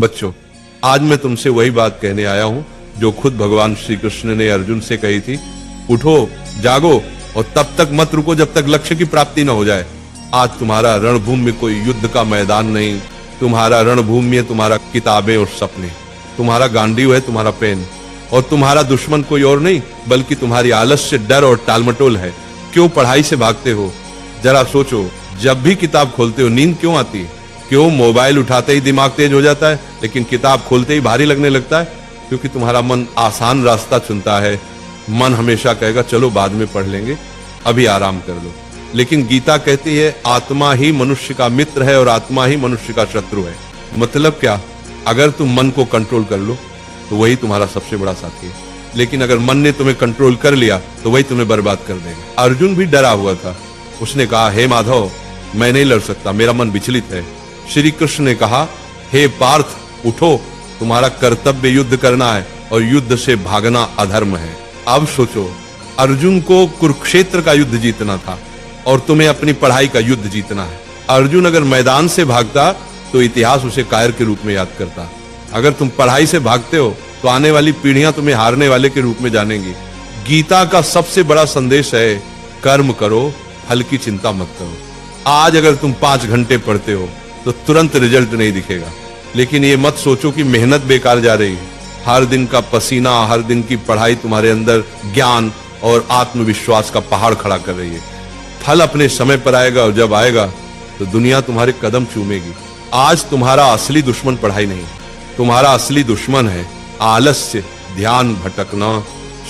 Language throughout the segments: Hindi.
बच्चों, आज मैं तुमसे वही बात कहने आया हूं जो खुद भगवान श्री कृष्ण ने अर्जुन से कही थी। उठो, जागो और तब तक मत रुको जब तक लक्ष्य की प्राप्ति न हो जाए। आज तुम्हारा रणभूमि में कोई युद्ध का मैदान नहीं, तुम्हारा रणभूमि है तुम्हारा किताबें और सपने, तुम्हारा गांडीव है तुम्हारा पेन, और तुम्हारा दुश्मन कोई और नहीं बल्कि तुम्हारी आलस्य, डर और टालमटोल है। क्यों पढ़ाई से भागते हो? जरा सोचो, जब भी किताब खोलते हो नींद क्यों आती है? क्यों मोबाइल उठाते ही दिमाग तेज हो जाता है लेकिन किताब खोलते ही भारी लगने लगता है? क्योंकि तुम्हारा मन आसान रास्ता चुनता है। मन हमेशा कहेगा चलो बाद में पढ़ लेंगे, अभी आराम कर लो। लेकिन गीता कहती है आत्मा ही मनुष्य का मित्र है और आत्मा ही मनुष्य का शत्रु है। मतलब क्या? अगर तुम मन को कंट्रोल कर लो तो वही तुम्हारा सबसे बड़ा साथी है, लेकिन अगर मन ने तुम्हें कंट्रोल कर लिया तो वही तुम्हें बर्बाद कर देगा। अर्जुन भी डरा हुआ था। उसने कहा, हे माधव, मैं नहीं लड़ सकता, मेरा मन विचलित है। श्री कृष्ण ने कहा, हे पार्थ, उठो, तुम्हारा कर्तव्य युद्ध करना है और युद्ध से भागना अधर्म है। अब सोचो, अर्जुन को कुरुक्षेत्र का युद्ध जीतना था और तुम्हें अपनी पढ़ाई का युद्ध जीतना है। अर्जुन अगर मैदान से भागता तो इतिहास उसे कायर के रूप में याद करता। अगर तुम पढ़ाई से भागते हो तो आने वाली पीढ़ियां तुम्हें हारने वाले के रूप में जानेंगी। गीता का सबसे बड़ा संदेश है, कर्म करो, फल की चिंता मत करो। आज अगर तुम 5 घंटे पढ़ते हो तो तुरंत रिजल्ट नहीं दिखेगा, लेकिन ये मत सोचो कि मेहनत बेकार जा रही है। हर दिन का पसीना, हर दिन की पढ़ाई तुम्हारे अंदर ज्ञान और आत्मविश्वास का पहाड़ खड़ा कर रही है। फल अपने समय पर आएगा और जब आएगा तो दुनिया तुम्हारे कदम चूमेगी। आज तुम्हारा असली दुश्मन पढ़ाई नहीं, तुम्हारा असली दुश्मन है आलस्य, ध्यान भटकना,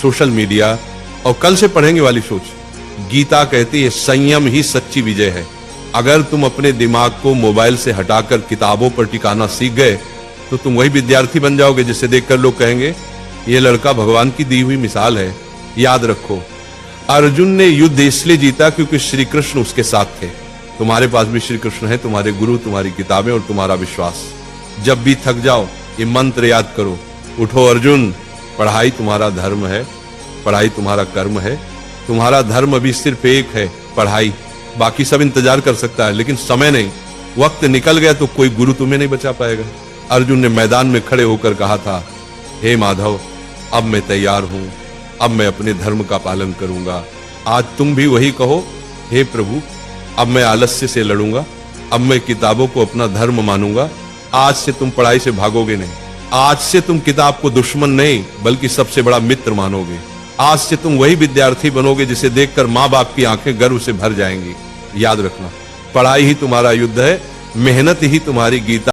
सोशल मीडिया और कल से पढ़ेंगे वाली सोच। गीता कहती है संयम ही सच्ची विजय है। अगर तुम अपने दिमाग को मोबाइल से हटाकर किताबों पर टिकाना सीख गए तो तुम वही विद्यार्थी बन जाओगे जिसे देखकर लोग कहेंगे ये लड़का भगवान की दी हुई मिसाल है। याद रखो, अर्जुन ने युद्ध इसलिए जीता क्योंकि श्री कृष्ण उसके साथ थे। तुम्हारे पास भी श्री कृष्ण है, तुम्हारे गुरु, तुम्हारी किताबें और तुम्हारा विश्वास। जब भी थक जाओ ये मंत्र याद करो, उठो अर्जुन, पढ़ाई तुम्हारा धर्म है, पढ़ाई तुम्हारा कर्म है। तुम्हारा धर्म अभी सिर्फ एक है, पढ़ाई। बाकी सब इंतजार कर सकता है लेकिन समय नहीं। वक्त निकल गया तो कोई गुरु तुम्हें नहीं बचा पाएगा। अर्जुन ने मैदान में खड़े होकर कहा था, हे माधव, अब मैं तैयार हूं, अब मैं अपने धर्म का पालन करूंगा। आज तुम भी वही कहो, हे प्रभु, अब मैं आलस्य से लड़ूंगा, अब मैं किताबों को अपना धर्म मानूंगा। आज से तुम पढ़ाई से भागोगे नहीं, आज से तुम किताब को दुश्मन नहीं बल्कि सबसे बड़ा मित्र मानोगे। आज से तुम वही विद्यार्थी बनोगे जिसे देखकर माँ बाप की आंखें गर्व से भर जाएंगी। याद रखना, पढ़ाई ही तुम्हारा युद्ध है, मेहनत ही तुम्हारी गीता।